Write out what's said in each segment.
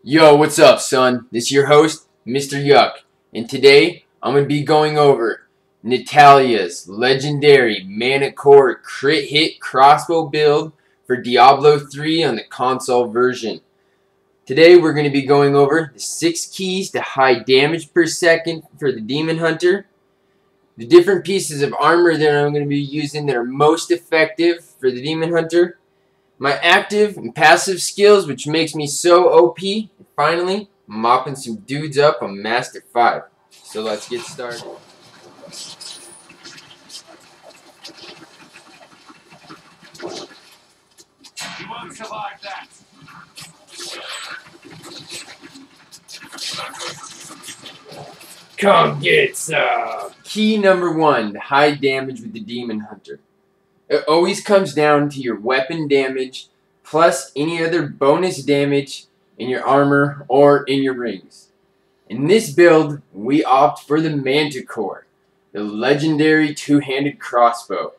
Yo, what's up, son? This is your host, Mr. Yuck, and today I'm going to be going over Natalya's legendary Manticore crit hit crossbow build for Diablo 3 on the console version. Today we're going to be going over the 6 keys to high damage per second for the Demon Hunter, the different pieces of armor that I'm going to be using that are most effective for the Demon Hunter, my active and passive skills, which makes me so OP, and finally, mopping some dudes up on Master 5. So let's get started. You won't survive that. Come get some! Key number 1, the high damage with the Demon Hunter. It always comes down to your weapon damage plus any other bonus damage in your armor or in your rings. In this build, we opt for the Manticore, the legendary two-handed crossbow.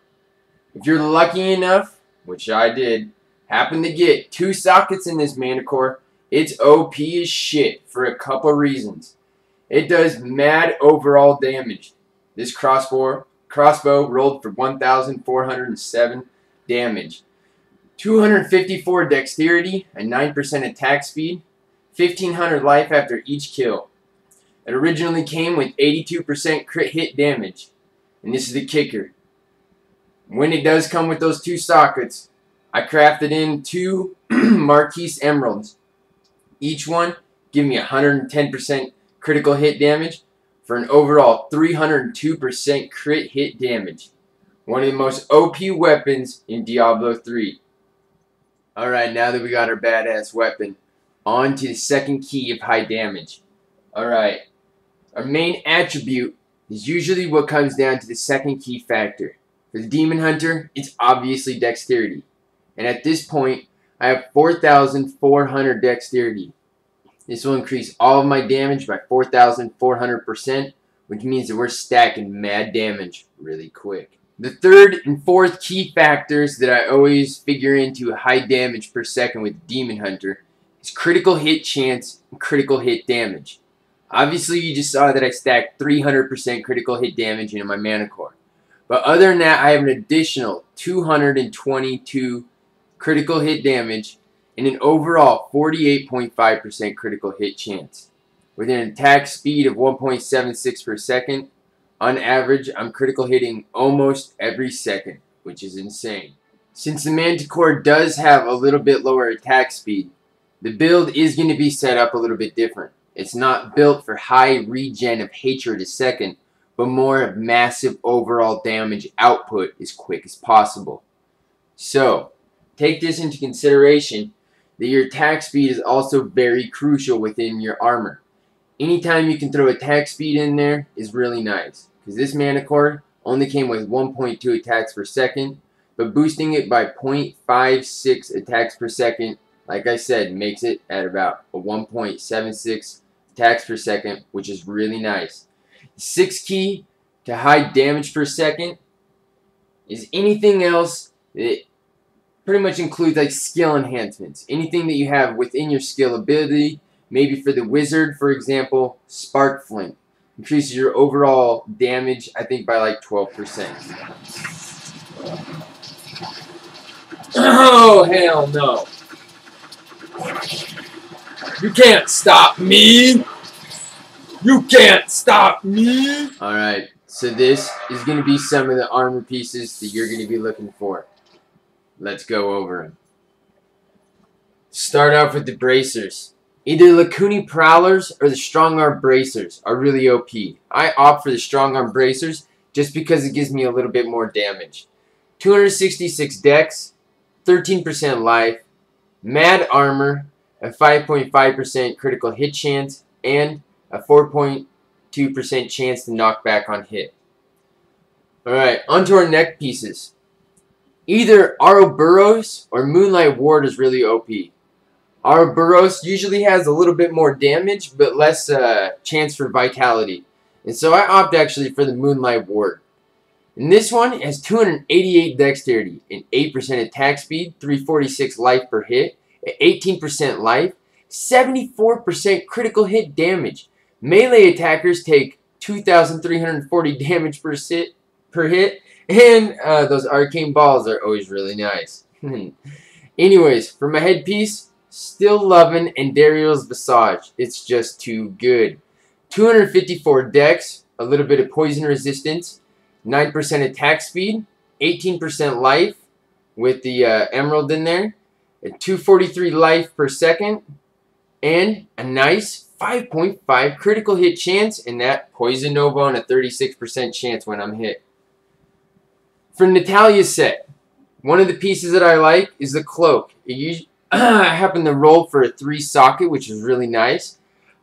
If you're lucky enough, which I did, happen to get 2 sockets in this Manticore, it's OP as shit for a couple reasons. It does mad overall damage. This crossbow rolled for 1,407 damage, 254 dexterity, a 9% attack speed, 1,500 life after each kill. It originally came with 82% crit hit damage, and this is the kicker. When it does come with those 2 sockets, I crafted in 2 Marquise Emeralds. Each one give me 110% critical hit damage, for an overall 302% crit hit damage. One of the most OP weapons in Diablo 3. Alright, now that we got our badass weapon, on to the second key of high damage. Alright, our main attribute is usually what comes down to the second key factor. For the Demon Hunter, it's obviously dexterity. And at this point, I have 4,400 dexterity. This will increase all of my damage by 4,400%, which means that we're stacking mad damage really quick. The third and fourth key factors that I always figure into high damage per second with Demon Hunter is critical hit chance and critical hit damage. Obviously, you just saw that I stacked 300% critical hit damage into my Manticore. But other than that, I have an additional 222 critical hit damage and an overall 48.5% critical hit chance. With an attack speed of 1.76 per second, on average, I'm critical hitting almost every second, which is insane. Since the Manticore does have a little bit lower attack speed, the build is going to be set up a little bit different. It's not built for high regen of hatred a second, but more of massive overall damage output as quick as possible. So, take this into consideration, that your attack speed is also very crucial within your armor. Anytime you can throw attack speed in there is really nice, because this Manticore only came with 1.2 attacks per second, but boosting it by 0.56 attacks per second, like I said, makes it at about a 1.76 attacks per second, which is really nice. The 6th key to high damage per second is anything else that pretty much includes like skill enhancements. Anything that you have within your skill ability, maybe for the wizard, for example, Spark Flint. Increases your overall damage, I think, by like 12%. Oh, hell no. You can't stop me! You can't stop me! Alright, so this is going to be some of the armor pieces that you're going to be looking for. Let's go over them. Start off with the bracers. Either Lacuni Prowlers or the Strong Arm Bracers are really OP. I opt for the Strong Arm Bracers just because it gives me a little bit more damage. 266 dex, 13% life, mad armor, a 5.5% critical hit chance, and a 4.2% chance to knock back on hit. Alright, onto our neck pieces. Either Ouroboros or Moonlight Ward is really OP. Ouroboros usually has a little bit more damage, but less chance for vitality. And so I opt actually for the Moonlight Ward. And this one has 288 dexterity and 8% attack speed, 346 life per hit, 18% life, 74% critical hit damage. Melee attackers take 2,340 damage per hit, and those arcane balls are always really nice. Anyways, for my headpiece, still loving Andario's Visage. It's just too good. 254 dex, a little bit of poison resistance, 9% attack speed, 18% life with the emerald in there, 243 life per second, and a nice 5.5 critical hit chance, and that Poison Nova on a 36% chance when I'm hit. For Natalya's set, one of the pieces that I like is the cloak. I happen to roll for a 3 socket, which is really nice.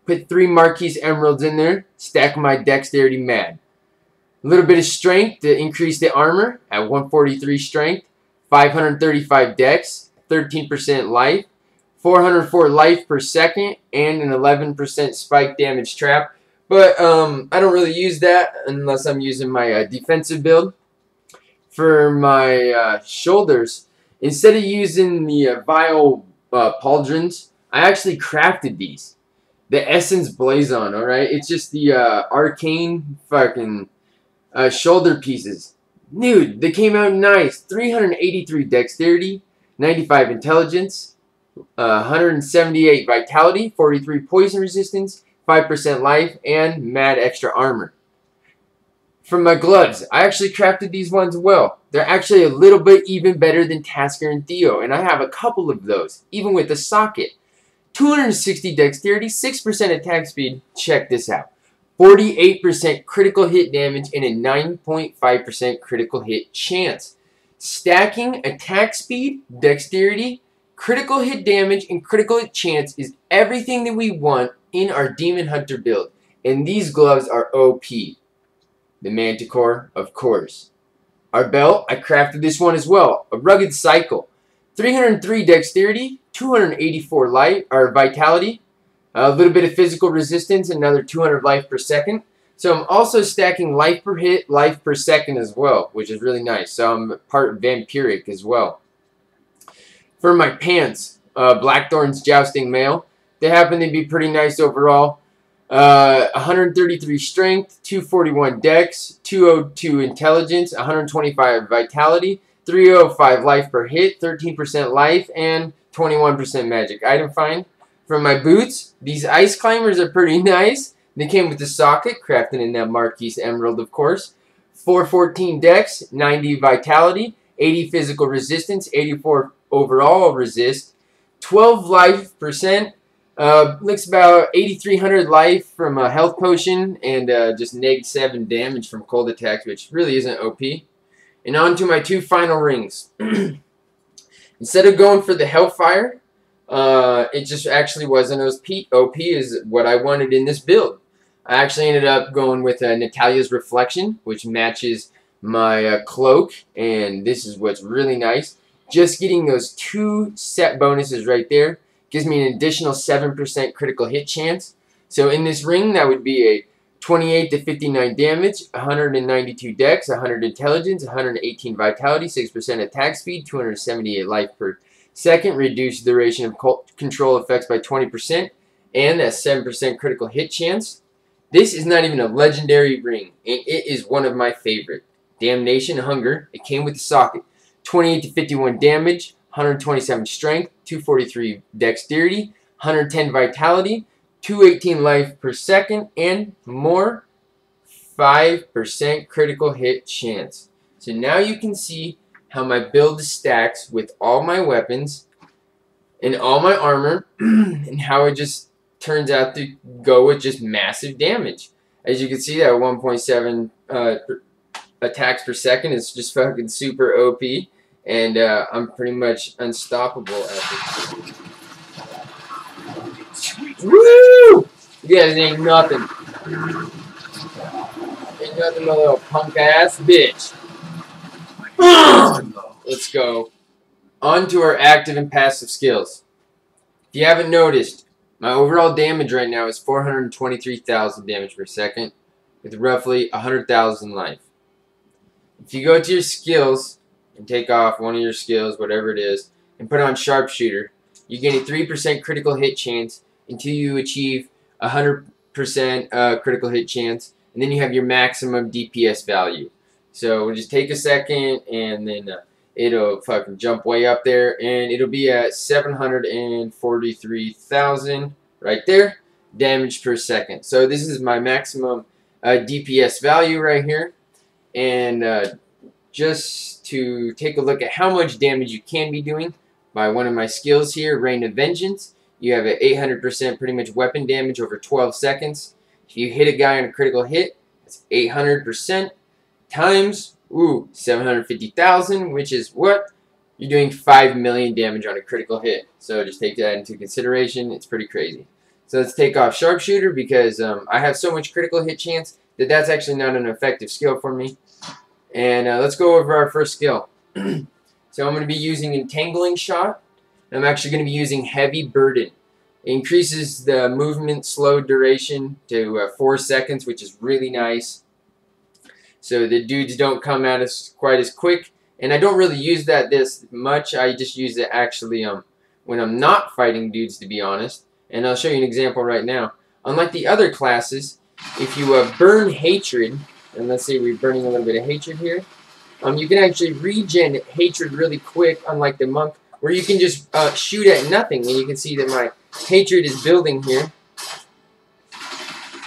Put 3 Marquise Emeralds in there, stack my dexterity mad. A little bit of strength to increase the armor at 143 strength, 535 dex, 13% life, 404 life per second, and an 11% spike damage trap. But I don't really use that unless I'm using my defensive build. For my shoulders, instead of using the vile pauldrons, I actually crafted these. The Essence Blazon, alright? It's just the arcane fucking shoulder pieces. Dude, they came out nice. 383 dexterity, 95 intelligence, 178 vitality, 43 poison resistance, 5% life, and mad extra armor. For my gloves, I actually crafted these ones well. They're actually a little bit even better than Tasker and Theo, and I have a couple of those, even with the socket. 260 dexterity, 6% attack speed. Check this out. 48% critical hit damage and a 9.5% critical hit chance. Stacking attack speed, dexterity, critical hit damage, and critical hit chance is everything that we want in our Demon Hunter build. And these gloves are OP. The Manticore, of course. Our belt, I crafted this one as well. A rugged cycle. 303 dexterity, 284 life or vitality, a little bit of physical resistance, another 200 life per second. So I'm also stacking life per hit, life per second as well, which is really nice. So I'm part vampiric as well. For my pants, Blackthorn's Jousting Mail. They happen to be pretty nice overall. 133 strength, 241 dex, 202 intelligence, 125 vitality, 305 life per hit, 13% life, and 21% magic item find. For my boots, these ice climbers are pretty nice. They came with the socket, crafted in that Marquise Emerald, of course. 414 dex, 90 vitality, 80 physical resistance, 84 overall resist, 12 life percent. Looks about 8,300 life from a health potion, and just -7 damage from cold attacks, which really isn't OP. And on to my 2 final rings. Instead of going for the Hellfire, it just actually wasn't as OP as what I wanted in this build. I actually ended up going with Natalya's Reflection, which matches my cloak, and this is what's really nice. Just getting those 2 set bonuses right there gives me an additional 7% critical hit chance. So in this ring, that would be a 28 to 59 damage, 192 dex, 100 intelligence, 118 vitality, 6% attack speed, 278 life per second, reduced duration of control effects by 20%, and a 7% critical hit chance. This is not even a legendary ring, and it is one of my favorite. Damnation Hunger. It came with the socket. 28 to 51 damage, 127 strength, 243 dexterity, 110 vitality, 218 life per second, and more 5% critical hit chance. So now you can see how my build stacks with all my weapons and all my armor, and how it just turns out to go with just massive damage. As you can see, that 1.7 attacks per second is just fucking super OP. And I'm pretty much unstoppable at this. Woo! You guys ain't nothing. Ain't nothing, my little punk ass bitch. Let's go. On to our active and passive skills. If you haven't noticed, my overall damage right now is 423,000 damage per second, with roughly 100,000 life. If you go to your skills and take off one of your skills, whatever it is, and put on Sharpshooter, you gain a 3% critical hit chance until you achieve 100% critical hit chance, and then you have your maximum DPS value. So we'll just take a second, and then it'll fucking jump way up there, and it'll be at 743,000 right there, damage per second. So this is my maximum DPS value right here, and just to take a look at how much damage you can be doing by one of my skills here, Rain of Vengeance. You have an 800% pretty much weapon damage over 12 seconds. If you hit a guy on a critical hit, that's 800% times 750,000, which is what? You're doing 5 million damage on a critical hit. So just take that into consideration. It's pretty crazy. So let's take off Sharpshooter because I have so much critical hit chance that that's actually not an effective skill for me. And let's go over our first skill. So I'm going to be using Entangling Shot. I'm actually going to be using Heavy Burden. It increases the movement slow duration to 4 seconds, which is really nice. So the dudes don't come at us quite as quick. And I don't really use that this much. I just use it actually when I'm not fighting dudes, to be honest. And I'll show you an example right now. Unlike the other classes, if you burn Hatred, and let's say we're burning a little bit of Hatred here, you can actually regen Hatred really quick, unlike the Monk, where you can just shoot at nothing. And you can see that my Hatred is building here.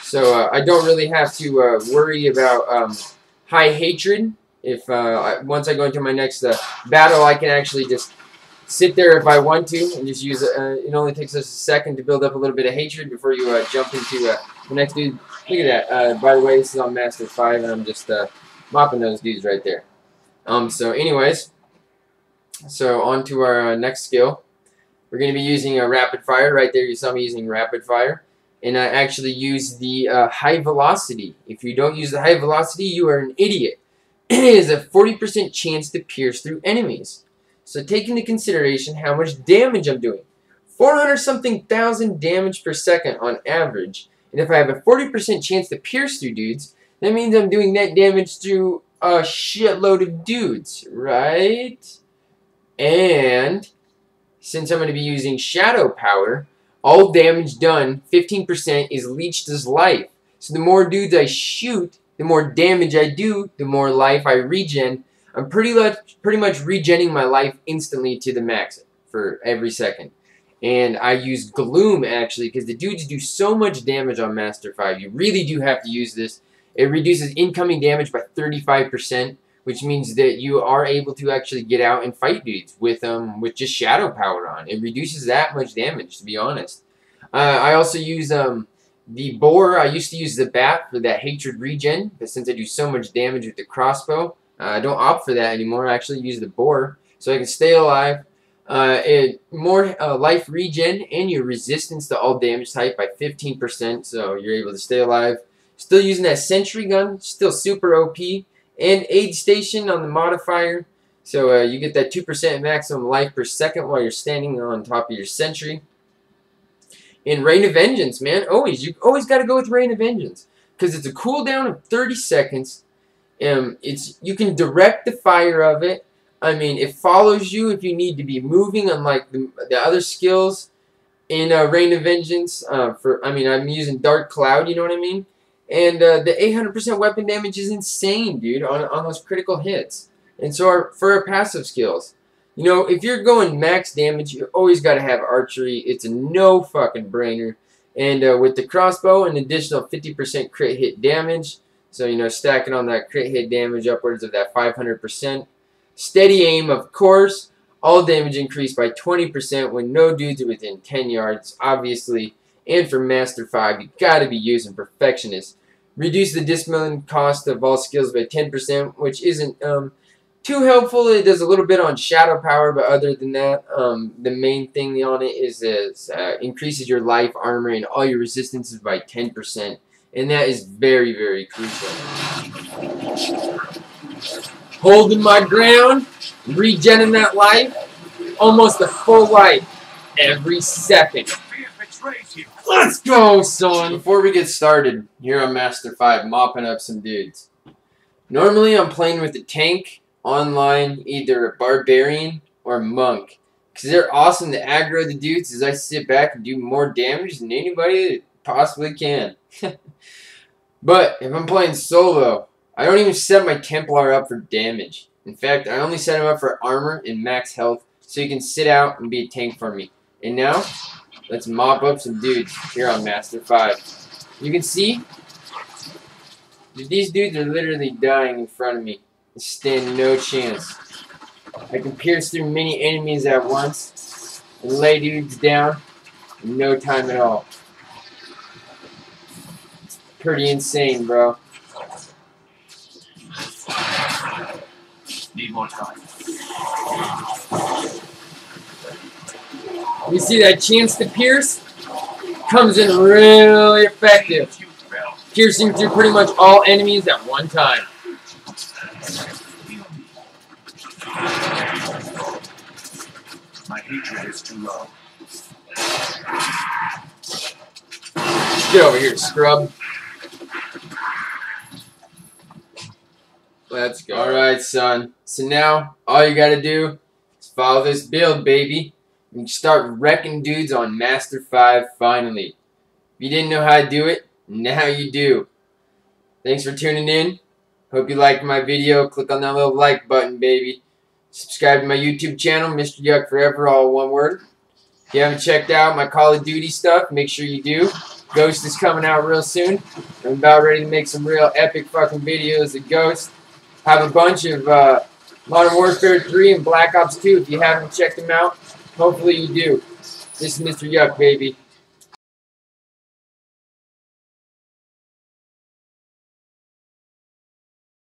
So I don't really have to worry about high Hatred. If once I go into my next battle, I can actually just sit there if I want to and just use it. It only takes us a second to build up a little bit of Hatred before you jump into the next dude. Look at that. By the way, this is on Master 5, and I'm just mopping those dudes right there. So anyways, so on to our next skill. We're going to be using a Rapid Fire. Right there you saw me using Rapid Fire. And I actually use the High Velocity. If you don't use the High Velocity, you are an idiot. It is a 40% chance to pierce through enemies. So take into consideration how much damage I'm doing. 400-something thousand damage per second on average. And if I have a 40% chance to pierce through dudes, that means I'm doing net damage through a shitload of dudes, right? And since I'm going to be using Shadow Power, all damage done, 15% is leeched as life. So the more dudes I shoot, the more damage I do, the more life I regen. I'm pretty much regenning my life instantly to the max for every second. And I use Gloom, actually, because the dudes do so much damage on Master 5. You really do have to use this. It reduces incoming damage by 35%, which means that you are able to actually get out and fight dudes with just Shadow Power on. It reduces that much damage, to be honest. I also use the Boar. I used to use the Bat for that Hatred regen, but since I do so much damage with the crossbow, I don't opt for that anymore. I actually use the Boar so I can stay alive. More life regen and your resistance to all damage type by 15%, so you're able to stay alive. Still using that Sentry Gun, still super OP. And Aid Station on the modifier, so you get that 2% maximum life per second while you're standing on top of your sentry. And Rain of Vengeance, man, you always got to go with Rain of Vengeance because it's a cooldown of 30 seconds. You can direct the fire of it. I mean, it follows you if you need to be moving, unlike the other skills in Rain of Vengeance. I'm using Dark Cloud, you know what I mean? And the 800% weapon damage is insane, dude, on those critical hits. And so for our passive skills, you know, if you're going max damage, you always got to have archery. It's a no fucking brainer. And with the crossbow, an additional 50% crit hit damage. So, you know, stacking on that crit hit damage upwards of that 500%. Steady aim, of course. All damage increased by 20% when no dudes are within 10 yards, obviously. And for Master 5, you got to be using Perfectionist. Reduce the discipline cost of all skills by 10%, which isn't too helpful. It does a little bit on Shadow Power, but other than that, the main thing on it is increases your life, armor, and all your resistances by 10%. And that is very, very crucial. Holding my ground, regenerating that life, almost a full life every second. Let's go, son! Before we get started, here on Master 5, mopping up some dudes. Normally, I'm playing with a tank, online, either a Barbarian or Monk. Because they're awesome to aggro the dudes as I sit back and do more damage than anybody possibly can. But if I'm playing solo, I don't even set my Templar up for damage. In fact, I only set him up for armor and max health so he can sit out and be a tank for me. And now, let's mop up some dudes here on Master 5. You can see, these dudes are literally dying in front of me. They stand no chance. I can pierce through many enemies at once and lay dudes down in no time at all. It's pretty insane, bro. Need more time. You see that chance to pierce? Comes in really effective. Piercing through pretty much all enemies at one time. My hatred is too low. Get over here, scrub. Let's go. Alright, son. So now, all you gotta do is follow this build, baby. You can start wrecking dudes on Master 5 finally. If you didn't know how to do it, now you do. Thanks for tuning in. Hope you liked my video. Click on that little like button, baby. Subscribe to my YouTube channel, MrYuckForever, all one word. If you haven't checked out my Call of Duty stuff, make sure you do. Ghost is coming out real soon. I'm about ready to make some real epic fucking videos of Ghost. Have a bunch of Modern Warfare 3 and Black Ops 2 if you haven't checked them out. Hopefully you do. This is Mr. Yuck, baby.